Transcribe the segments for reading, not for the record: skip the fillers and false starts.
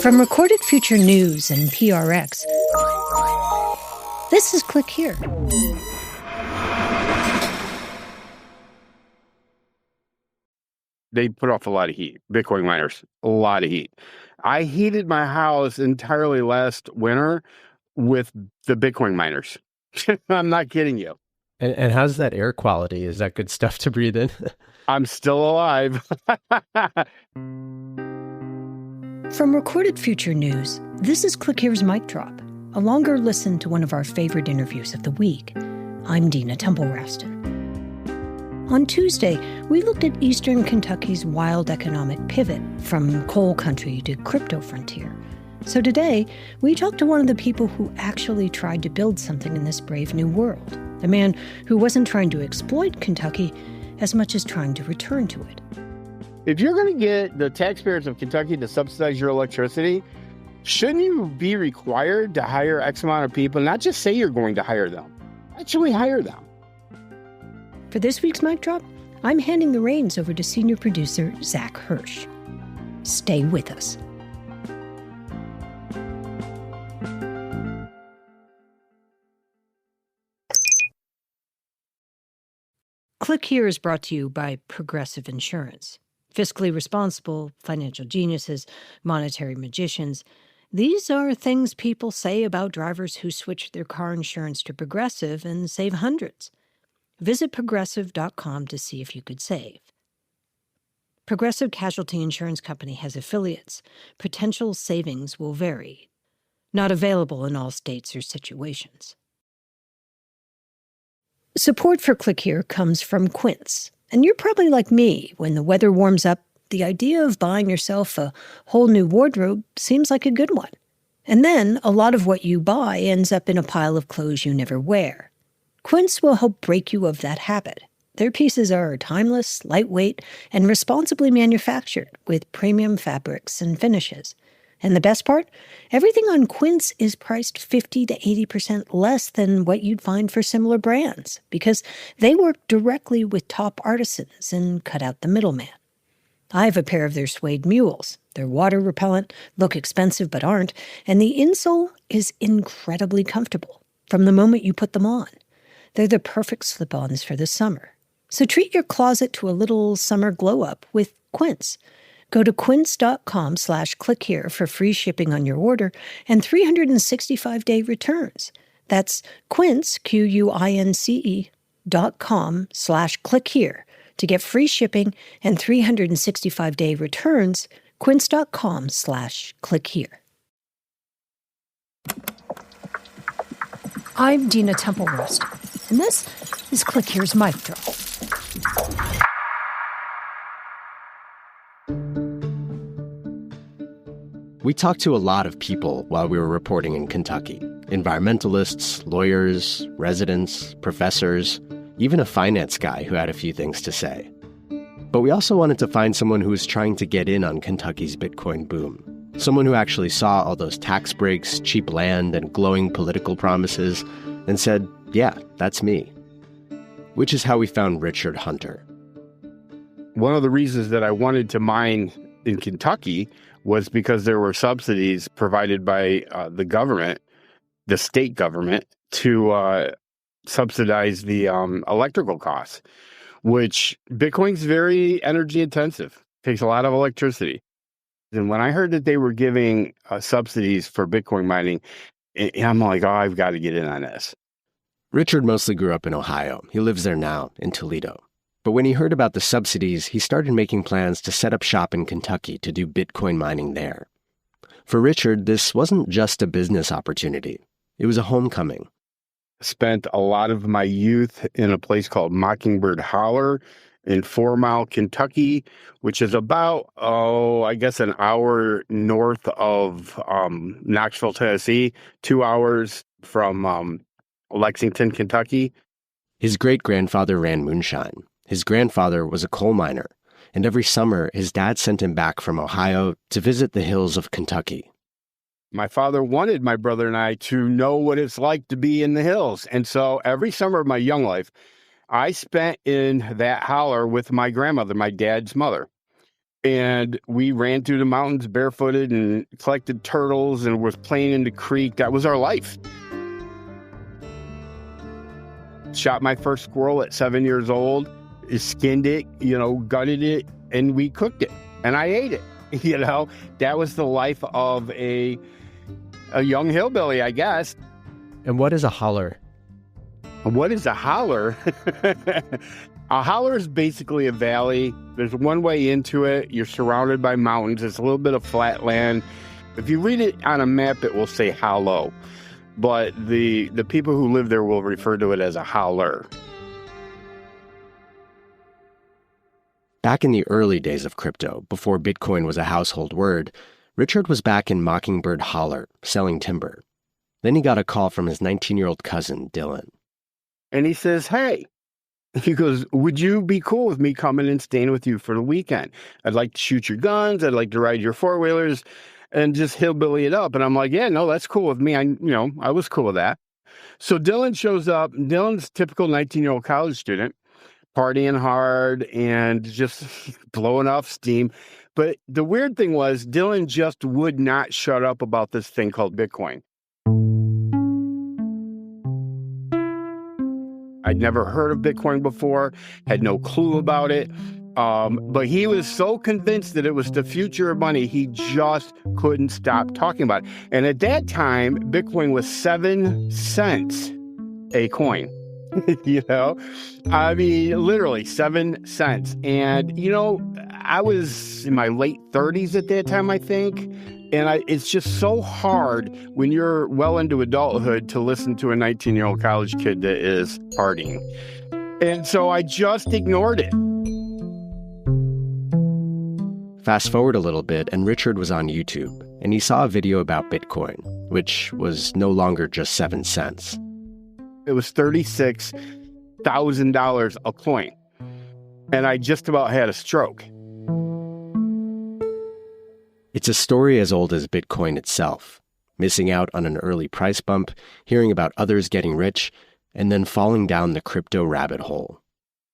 From Recorded Future News and PRX, this is Click Here. They put off a lot of heat, Bitcoin miners, a lot of heat. I heated my house entirely last winter with the Bitcoin miners. I'm not kidding you. And how's that air quality? Is that good stuff to breathe in? I'm still alive. From Recorded Future News, this is Click Here's Mic Drop, a longer listen to one of our favorite interviews of the week. I'm Dina Temple-Raston. On Tuesday, we looked at Eastern Kentucky's wild economic pivot from coal country to crypto frontier. So today, we talked to one of the people who actually tried to build something in this brave new world, a man who wasn't trying to exploit Kentucky as much as trying to return to it. If you're going to get the taxpayers of Kentucky to subsidize your electricity, shouldn't you be required to hire X amount of people? Not just say you're going to hire them. Actually hire them. For this week's Mic Drop, I'm handing the reins over to senior producer Zach Hirsch. Stay with us. Click Here is brought to you by Progressive Insurance. Fiscally responsible, financial geniuses, monetary magicians. These are things people say about drivers who switch their car insurance to Progressive and save hundreds. Visit Progressive.com to see if you could save. Progressive Casualty Insurance Company has affiliates. Potential savings will vary. Not available in all states or situations. Support for Click Here comes from Quince. And you're probably like me. When the weather warms up, the idea of buying yourself a whole new wardrobe seems like a good one. And then a lot of what you buy ends up in a pile of clothes you never wear. Quince will help break you of that habit. Their pieces are timeless, lightweight, and responsibly manufactured with premium fabrics and finishes. And the best part? Everything on Quince is priced 50 to 80% less than what you'd find for similar brands because they work directly with top artisans and cut out the middleman. I have a pair of their suede mules. They're water repellent, look expensive but aren't, and the insole is incredibly comfortable from the moment you put them on. They're the perfect slip-ons for the summer. So treat your closet to a little summer glow-up with Quince. Go to quince.com/clickhere for free shipping on your order and 365-day returns. That's Quince, QUINCE.com/clickhere to get free shipping and 365-day returns. Quince.com/clickhere. I'm Dina Temple-Raston, and this is Click Here's Mic Drop. We talked to a lot of people while we were reporting in Kentucky. Environmentalists, lawyers, residents, professors, even a finance guy who had a few things to say. But we also wanted to find someone who was trying to get in on Kentucky's Bitcoin boom. Someone who actually saw all those tax breaks, cheap land, and glowing political promises and said, yeah, that's me. Which is how we found Richard Hunter. One of the reasons that I wanted to mine in Kentucky was because there were subsidies provided by the government, the state government, to subsidize the electrical costs, which Bitcoin's very energy intensive, takes a lot of electricity. And when I heard that they were giving subsidies for Bitcoin mining, I'm like, oh, I've got to get in on this. Richard mostly grew up in Ohio. He lives there now, in Toledo. But when he heard about the subsidies, he started making plans to set up shop in Kentucky to do Bitcoin mining there. For Richard, this wasn't just a business opportunity. It was a homecoming. Spent a lot of my youth in a place called Mockingbird Holler in 4 Mile, Kentucky, which is about, an hour north of Knoxville, Tennessee, 2 hours from Lexington, Kentucky. His great-grandfather ran moonshine. His grandfather was a coal miner, and every summer his dad sent him back from Ohio to visit the hills of Kentucky. My father wanted my brother and I to know what it's like to be in the hills. And so every summer of my young life, I spent in that holler with my grandmother, my dad's mother. And we ran through the mountains barefooted and collected turtles and was playing in the creek. That was our life. Shot my first squirrel at 7 years old, skinned it, gutted it, and we cooked it. And I ate it. That was the life of a young hillbilly, I guess. And what is a holler? What is a holler? A holler is basically a valley. There's one way into it. You're surrounded by mountains. It's a little bit of flat land. If you read it on a map, it will say hollow. But the people who live there will refer to it as a holler. Back in the early days of crypto, before Bitcoin was a household word, Richard was back in Mockingbird Holler, selling timber. Then he got a call from his 19-year-old cousin, Dylan. And he says, hey, he goes, would you be cool with me coming and staying with you for the weekend? I'd like to shoot your guns. I'd like to ride your four-wheelers and just hillbilly it up. And I'm like, yeah, no, that's cool with me. I was cool with that. So Dylan shows up. Dylan's a typical 19-year-old college student, partying hard and just blowing off steam. But the weird thing was Dylan just would not shut up about this thing called Bitcoin. I'd never heard of Bitcoin before, had no clue about it. But he was so convinced that it was the future of money, he just couldn't stop talking about it. And at that time, Bitcoin was 7 cents a coin. Literally 7 cents. And, I was in my late 30s at that time, I think. And it's just so hard when you're well into adulthood to listen to a 19-year-old college kid that is partying. And so I just ignored it. Fast forward a little bit, and Richard was on YouTube, and he saw a video about Bitcoin, which was no longer just 7 cents. It was $36,000 a coin. And I just about had a stroke. It's a story as old as Bitcoin itself, missing out on an early price bump, hearing about others getting rich, and then falling down the crypto rabbit hole.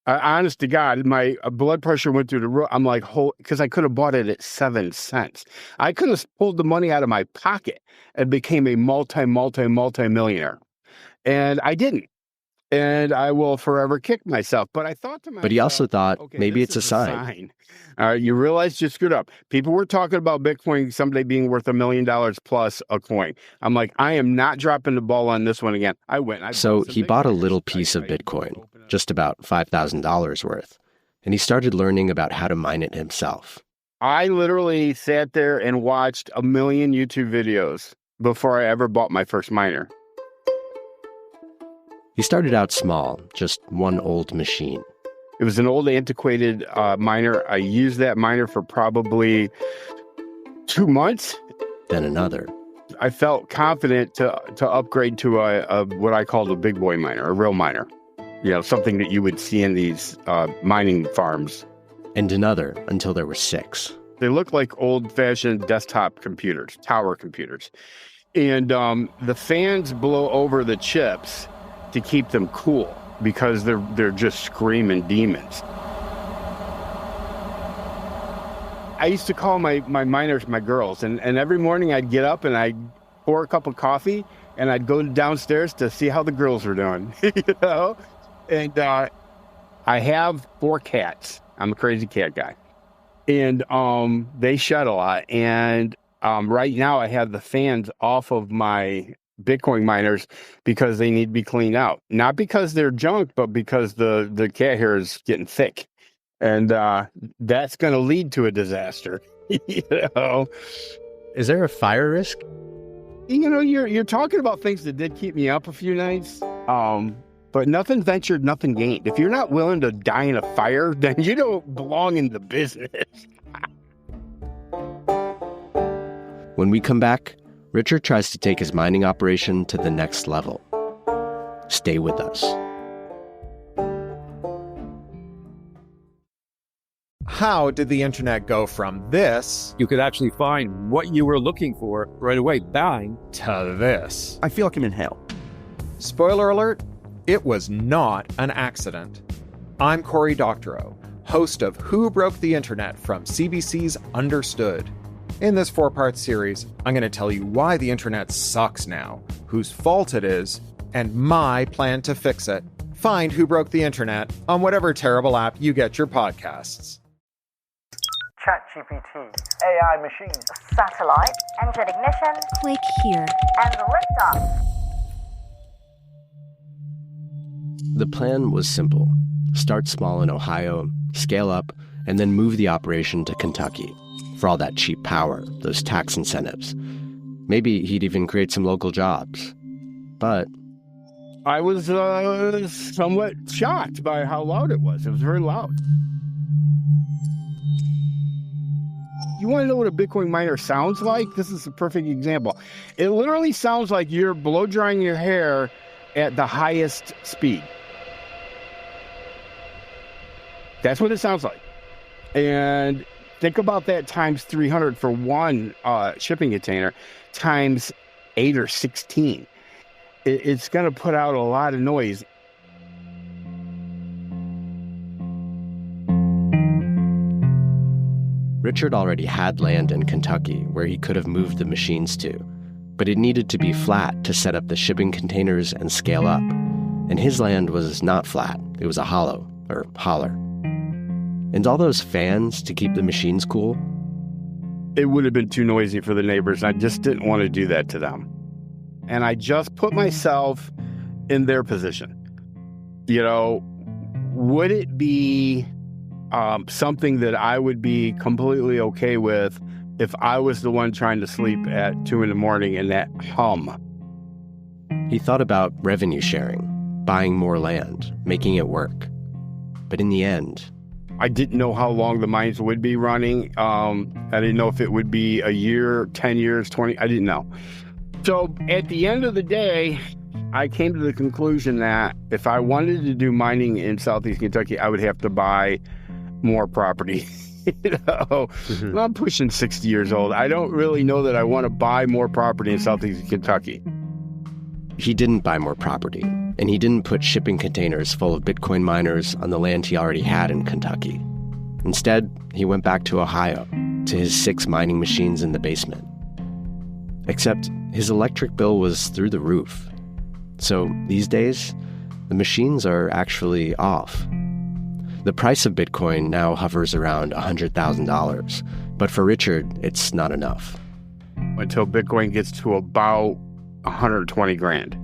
Honest to God, my blood pressure went through the roof. I'm like, because I could have bought it at 7 cents. I could have pulled the money out of my pocket and became a multi-millionaire. And I didn't. And I will forever kick myself. But I thought to myself... But he also thought, okay, maybe it's a sign. All right, you realize you screwed up. People were talking about Bitcoin someday being worth $1 million plus a coin. I'm like, I am not dropping the ball on this one again. So he bought a little piece of Bitcoin, just about $5,000 worth. And he started learning about how to mine it himself. I literally sat there and watched 1 million YouTube videos before I ever bought my first miner. He started out small, just one old machine. It was an old antiquated miner. I used that miner for probably 2 months. Then another. I felt confident to upgrade to a what I called a big boy miner, a real miner. Something that you would see in these mining farms. And another until there were 6. They look like old-fashioned desktop computers, tower computers. And the fans blow over the chips to keep them cool because they're just screaming demons. I used to call my miners my girls, and every morning I'd get up and I'd pour a cup of coffee and I'd go downstairs to see how the girls were doing, And I have 4 cats. I'm a crazy cat guy. And they shed a lot. And right now I have the fans off of my Bitcoin miners because they need to be cleaned out. Not because they're junk, but because the cat hair is getting thick. And that's going to lead to a disaster. Is there a fire risk? You're talking about things that did keep me up a few nights. But nothing ventured, nothing gained. If you're not willing to die in a fire, then you don't belong in the business. When we come back, Richard tries to take his mining operation to the next level. Stay with us. How did the internet go from this? You could actually find what you were looking for right away, bang, to this. I feel like I'm in hell. Spoiler alert, it was not an accident. I'm Cory Doctorow, host of Who Broke the Internet from CBC's Understood. In this 4-part series, I'm going to tell you why the internet sucks now, whose fault it is, and my plan to fix it. Find Who Broke the Internet on whatever terrible app you get your podcasts. ChatGPT, AI machines, satellite, engine ignition, click here, and liftoff. The plan was simple. Start small in Ohio, scale up, and then move the operation to Kentucky for all that cheap power, those tax incentives. Maybe he'd even create some local jobs. But I was somewhat shocked by how loud it was. It was very loud. You want to know what a Bitcoin miner sounds like? This is a perfect example. It literally sounds like you're blow drying your hair at the highest speed. That's what it sounds like. And think about that times 300 for one shipping container, times 8 or 16. It's going to put out a lot of noise. Richard already had land in Kentucky where he could have moved the machines to, but it needed to be flat to set up the shipping containers and scale up. And his land was not flat, it was a hollow, or holler. And all those fans to keep the machines cool? It would have been too noisy for the neighbors. I just didn't want to do that to them. And I just put myself in their position. You know, would it be something that I would be completely okay with if I was the one trying to sleep at 2 a.m. in that hum? He thought about revenue sharing, buying more land, making it work. But in the end, I didn't know how long the mines would be running. I didn't know if it would be a year, 10 years, 20. I didn't know. So at the end of the day, I came to the conclusion that if I wanted to do mining in Southeast Kentucky, I would have to buy more property. I'm pushing 60 years old. I don't really know that I want to buy more property in Southeast Kentucky. He didn't buy more property, and he didn't put shipping containers full of Bitcoin miners on the land he already had in Kentucky. Instead, he went back to Ohio, to his 6 mining machines in the basement. Except his electric bill was through the roof. So these days, the machines are actually off. The price of Bitcoin now hovers around $100,000, but for Richard, it's not enough. Until Bitcoin gets to about 120 grand.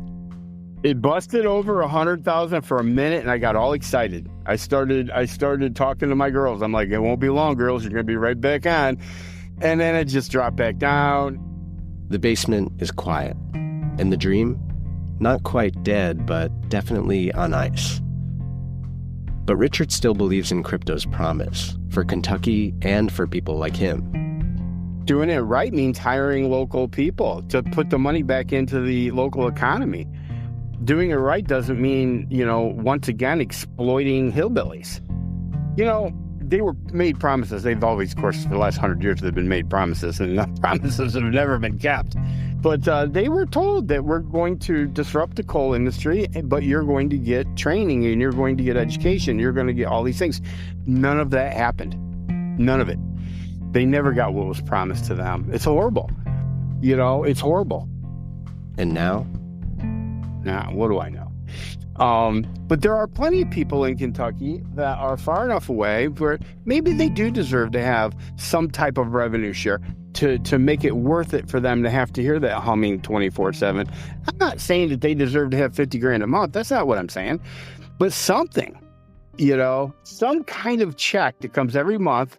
It busted over 100,000 for a minute, and I got all excited. I started talking to my girls. I'm like, it won't be long, girls. You're going to be right back on. And then it just dropped back down. The basement is quiet, and the dream, not quite dead, but definitely on ice. But Richard still believes in crypto's promise for Kentucky and for people like him. Doing it right means hiring local people to put the money back into the local economy. Doing it right doesn't mean, once again, exploiting hillbillies. They were made promises. They've always, of course, for the last 100 years, they've been made promises, and the promises have never been kept. But they were told that we're going to disrupt the coal industry, but you're going to get training and you're going to get education. You're going to get all these things. None of that happened. None of it. They never got what was promised to them. It's horrible. It's horrible. And now? Now, what do I know? But there are plenty of people in Kentucky that are far enough away where maybe they do deserve to have some type of revenue share to make it worth it for them to have to hear that humming 24/7. I'm not saying that they deserve to have 50 grand a month. That's not what I'm saying. But something, some kind of check that comes every month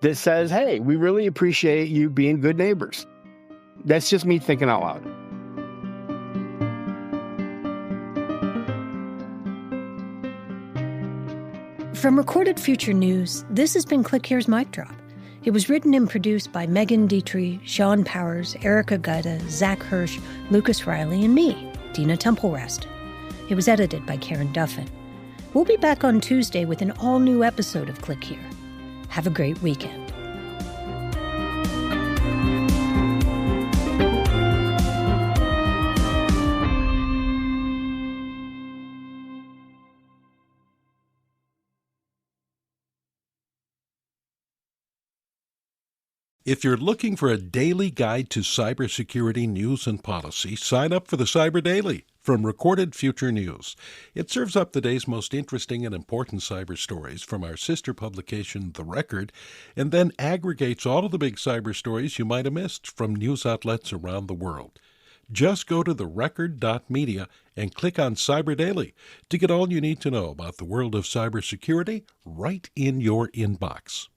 that says, hey, we really appreciate you being good neighbors. That's just me thinking out loud. From Recorded Future News, this has been Click Here's Mic Drop. It was written and produced by Megan Dietrich, Sean Powers, Erica Guida, Zach Hirsch, Lucas Riley, and me, Dina Temple-Rest. It was edited by Karen Duffin. We'll be back on Tuesday with an all-new episode of Click Here. Have a great weekend. If you're looking for a daily guide to cybersecurity news and policy, sign up for the Cyber Daily from Recorded Future News. It serves up the day's most interesting and important cyber stories from our sister publication, The Record, and then aggregates all of the big cyber stories you might have missed from news outlets around the world. Just go to therecord.media and click on Cyber Daily to get all you need to know about the world of cybersecurity right in your inbox.